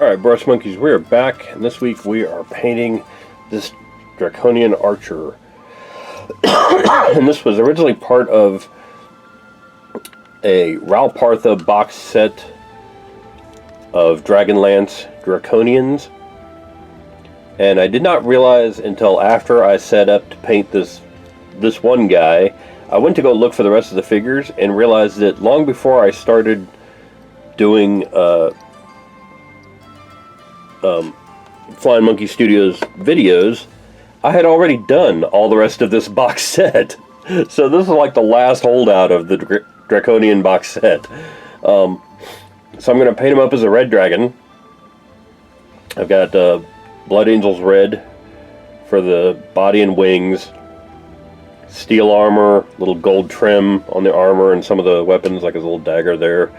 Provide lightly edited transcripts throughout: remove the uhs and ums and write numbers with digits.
Alright, Brush Monkeys, we are back, and this week we are painting this Draconian Archer. And this was originally part of a Ralpartha box set of Dragonlance Draconians. And I did not realize until after I set up to paint this one guy. I went to go look for the rest of the figures and realized that long before I started doing Flying Monkey Studios videos, I had already done all the rest of this box set. So this is like the last holdout of the Draconian box set. So I'm going to paint him up as a red dragon. I've got Blood Angel's red for the body and wings, steel armor, little gold trim on the armor and some of the weapons, like his little dagger there.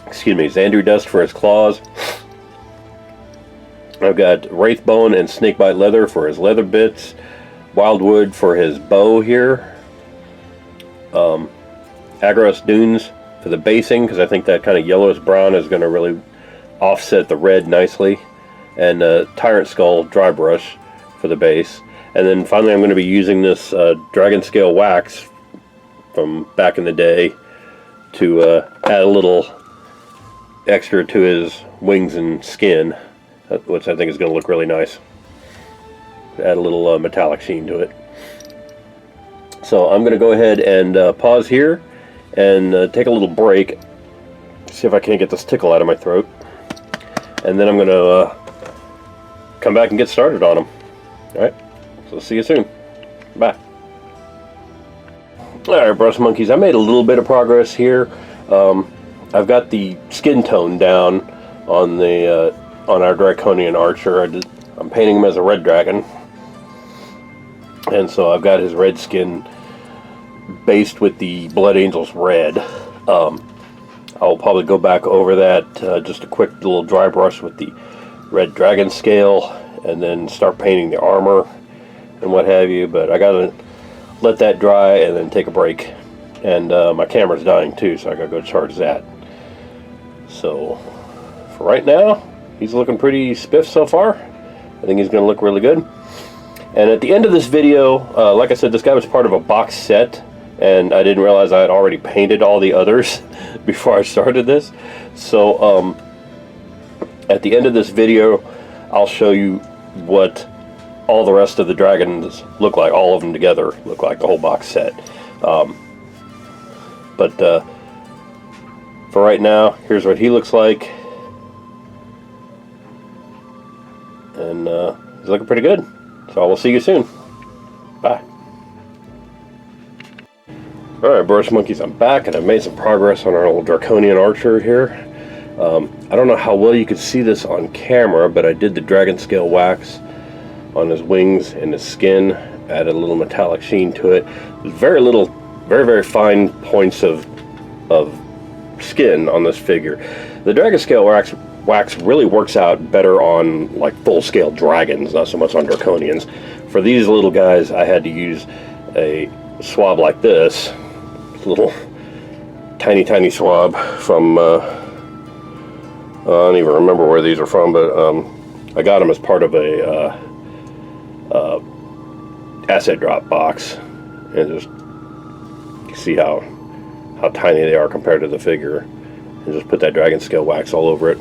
Excuse me, Xandri dust for his claws. I've got Wraithbone and Snakebite leather for his leather bits, Wildwood for his bow here, Agros dunes for the basing, because I think that kind of yellowish brown is going to really offset the red nicely, and Tyrant Skull dry brush for the base. And then finally I'm going to be using this dragon scale wax from back in the day to add a little extra to his wings and skin, which I think is going to look really nice. Add a little metallic sheen to it. So I'm going to go ahead and pause here and take a little break, see if I can't get this tickle out of my throat, and then I'm going to come back and get started on them. Alright, so see you soon. Bye. Alright, Brush Monkeys, I made a little bit of progress here. I've got the skin tone down on the on our Draconian Archer. I'm painting him as a red dragon, and so I've got his red skin based with the Blood Angel's red. I'll probably go back over that, just a quick little dry brush with the red dragon scale, and then start painting the armor and what have you. But I gotta let that dry and then take a break. And my camera's dying too, so I gotta go charge that. So for right now, he's looking pretty spiff so far. I think he's going to look really good. And at the end of this video, like I said, this guy was part of a box set, and I didn't realize I had already painted all the others before I started this. So at the end of this video, I'll show you what all the rest of the dragons look like. All of them together look like the whole box set. But for right now, here's what he looks like. And he's looking pretty good. So I will see you soon. Bye. Alright, Brush Monkeys, I'm back, and I've made some progress on our old Draconian Archer here. I don't know how well you could see this on camera, but I did the dragon scale wax on his wings and his skin, added a little metallic sheen to it. There's very little, very fine points of skin on this figure. The dragon scale wax really works out better on like full-scale dragons, not so much on Draconians. For these little guys, I had to use a swab like this, little tiny swab from I don't even remember where these are from, but I got them as part of a asset drop box, and just see how tiny they are compared to the figure, and just put that dragon scale wax all over it.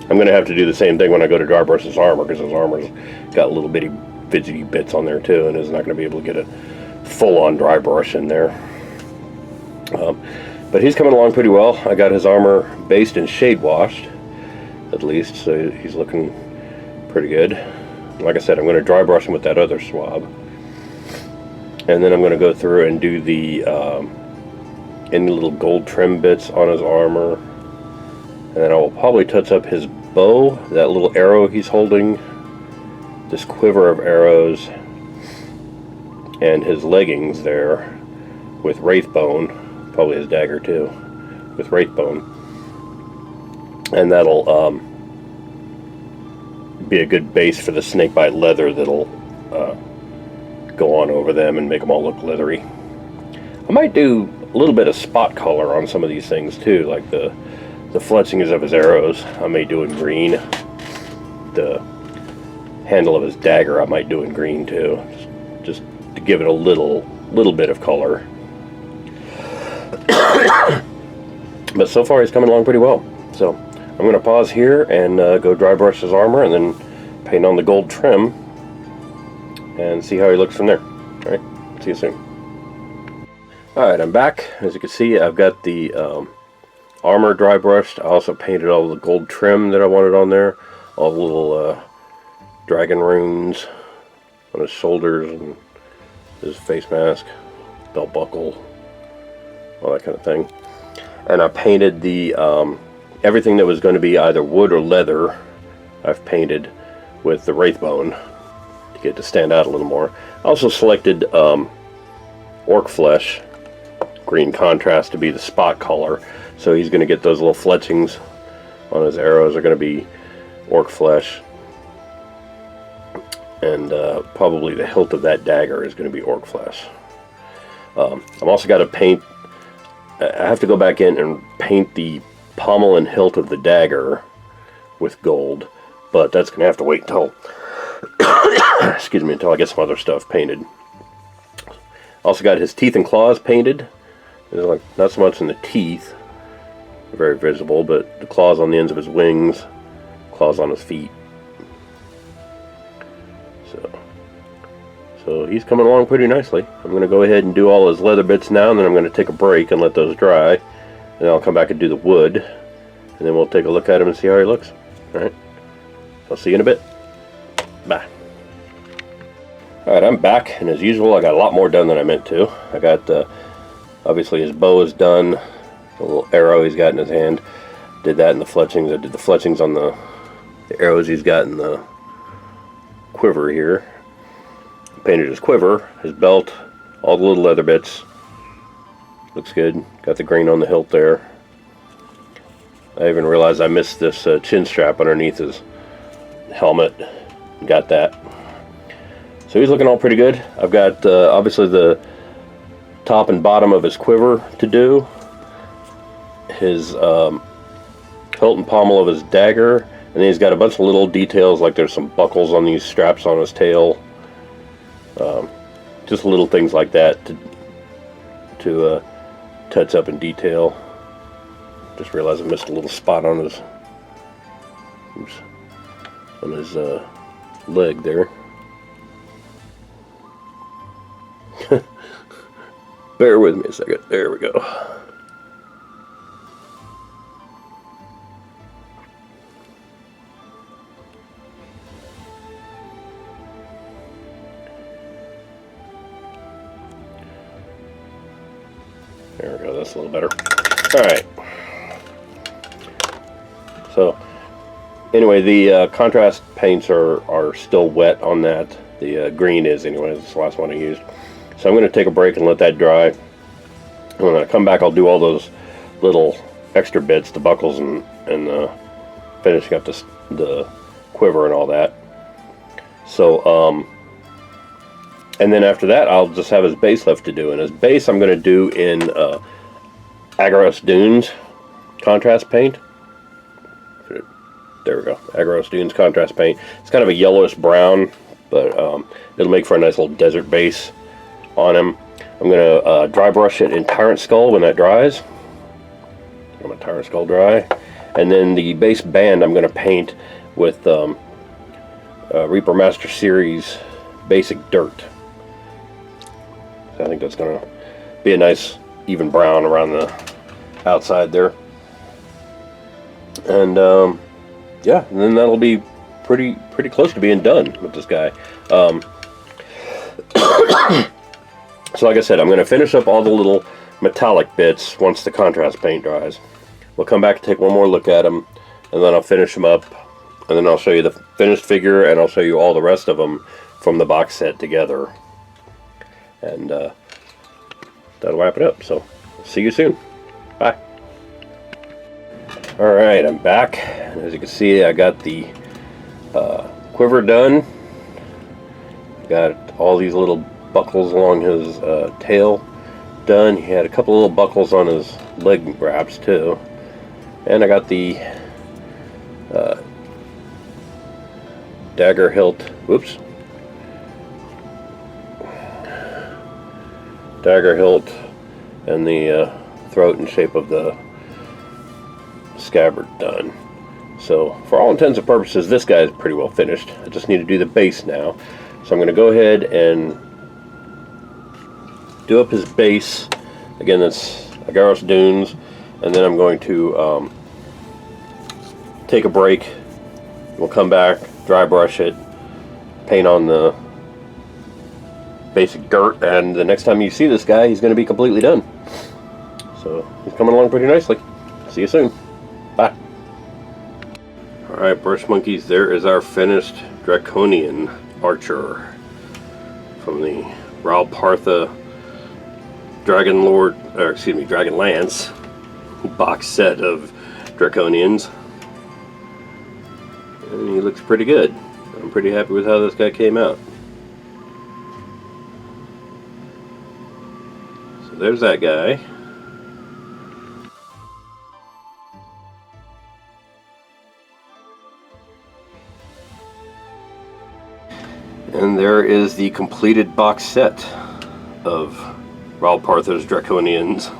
I'm going to have to do the same thing when I go to dry brush his armor, because his armor's got little bitty fidgety bits on there too, and is not going to be able to get a full-on dry brush in there. But he's coming along pretty well. I got his armor based and shade washed, at least, so he's looking pretty good. Like I said, I'm going to dry brush him with that other swab, and then I'm going to go through and do the any little gold trim bits on his armor, and then I will probably touch up his bow, that little arrow he's holding, this quiver of arrows, and his leggings there with Wraithbone, probably his dagger too, with Wraithbone, and that'll be a good base for the snakebite leather that'll go on over them and make them all look leathery. I might do a little bit of spot color on some of these things too, like the the fletchings of his arrows I may do in green. The handle of his dagger I might do in green too, just to give it a little bit of color. But so far he's coming along pretty well. So I'm going to pause here and go dry brush his armor and then paint on the gold trim and see how he looks from there. Alright, see you soon. Alright, I'm back. As you can see, I've got the armor dry brushed. I also painted all the gold trim that I wanted on there. All the little dragon runes on his shoulders and his face mask, belt buckle, all that kind of thing. And I painted the everything that was going to be either wood or leather. I've painted with the wraithbone to get it to stand out a little more. I also selected orc flesh, green contrast, to be the spot color. So he's going to get those little fletchings on his arrows are going to be orc flesh. And probably the hilt of that dagger is going to be orc flesh. I've also got to paint. I have to go back in and paint the pommel and hilt of the dagger with gold, but that's going to have to wait until excuse me, until I get some other stuff painted. Also got his teeth and claws painted. There's like not so much in the teeth, very visible, but the claws on the ends of his wings, claws on his feet. So he's coming along pretty nicely. I'm going to go ahead and do all his leather bits now, and then I'm going to take a break and let those dry. And I'll come back and do the wood, and then we'll take a look at him and see how he looks. Alright, I'll see you in a bit. Bye. Alright, I'm back, and as usual, I got a lot more done than I meant to. I got, obviously his bow is done, the little arrow he's got in his hand. Did that in the fletchings. I did the fletchings on the arrows he's got in the quiver here. Painted his quiver, his belt, all the little leather bits. Looks good. Got the green on the hilt there. I even realized I missed this chin strap underneath his helmet. Got that. So he's looking all pretty good. I've got obviously the top and bottom of his quiver to do. His hilt and pommel of his dagger. And then he's got a bunch of little details, like there's some buckles on these straps on his tail. Just little things like that to touch up in detail. Just realized I missed a little spot on his leg there. Bear with me a second. There we go. There we go, that's a little better. Alright. So, anyway, the contrast paints are still wet on that. The green is, anyway. It's the last one I used. So I'm going to take a break and let that dry. And when I come back, I'll do all those little extra bits, the buckles and finishing up the quiver and all that. So, and then after that, I'll just have his base left to do. And his base I'm going to do in Agaros Dunes contrast paint. There we go. Agaros Dunes contrast paint. It's kind of a yellowish brown, but it'll make for a nice little desert base on him. I'm going to dry brush it in Tyrant Skull when that dries. Let my Tyrant Skull dry. And then the base band I'm going to paint with Reaper Master Series Basic Dirt. I think that's going to be a nice even brown around the outside there. And yeah, and then that'll be pretty close to being done with this guy. So like I said, I'm going to finish up all the little metallic bits once the contrast paint dries. We'll come back and take one more look at them, and then I'll finish them up, and then I'll show you the finished figure, and I'll show you all the rest of them from the box set together. And that'll wrap it up. So see you soon. Bye. Alright, I'm back. As you can see, I got the quiver done. Got all these little buckles along his tail done. He had a couple little buckles on his leg wraps too. And I got the dagger hilt, dagger hilt, and the throat and shape of the scabbard done. So for all intents and purposes, this guy is pretty well finished. I just need to do the base now. So I'm going to go ahead and do up his base. Again, that's Agaros Dunes, and then I'm going to take a break. We'll come back, dry brush it, paint on the basic dirt, and the next time you see this guy, he's going to be completely done. So he's coming along pretty nicely. See you soon. Bye. Alright, brush monkeys, there is our finished Draconian Archer from the Ralpartha Dragonlance box set of Draconians. And he looks pretty good. I'm pretty happy with how this guy came out. So there's that guy. And there is the completed box set of Ralpartha's Draconians,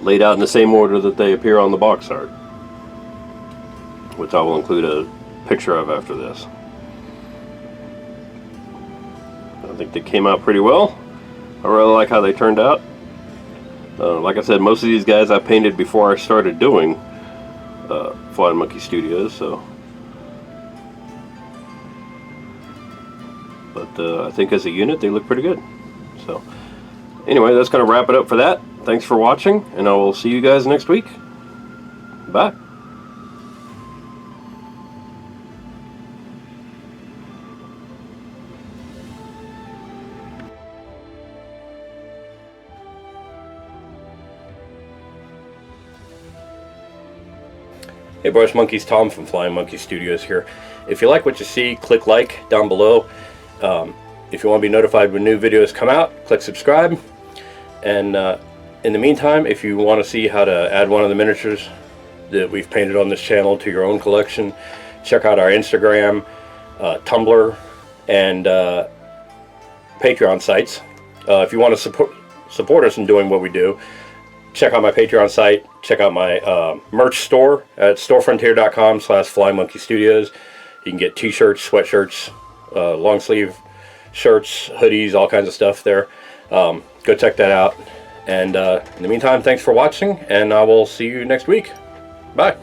laid out in the same order that they appear on the box art, which I will include a picture of after this. I think they came out pretty well. I really like how they turned out. Like I said, most of these guys I painted before I started doing Flying Monkey Studios, so. But I think as a unit they look pretty good. So anyway, that's going to wrap it up for that. Thanks for watching, and I will see you guys next week. Bye. Hey Brush Monkeys, Tom from Flying Monkey Studios here. If you like what you see, click like down below. If you want to be notified when new videos come out, click subscribe. And in the meantime, if you want to see how to add one of the miniatures that we've painted on this channel to your own collection, check out our Instagram, Tumblr, and Patreon sites. If you want to support us in doing what we do, check out my Patreon site, check out my merch store at storefrontier.com/flymonkeystudios. You can get t-shirts, sweatshirts, long sleeve shirts, hoodies, all kinds of stuff there. Go check that out. And in the meantime, thanks for watching, and I will see you next week. Bye.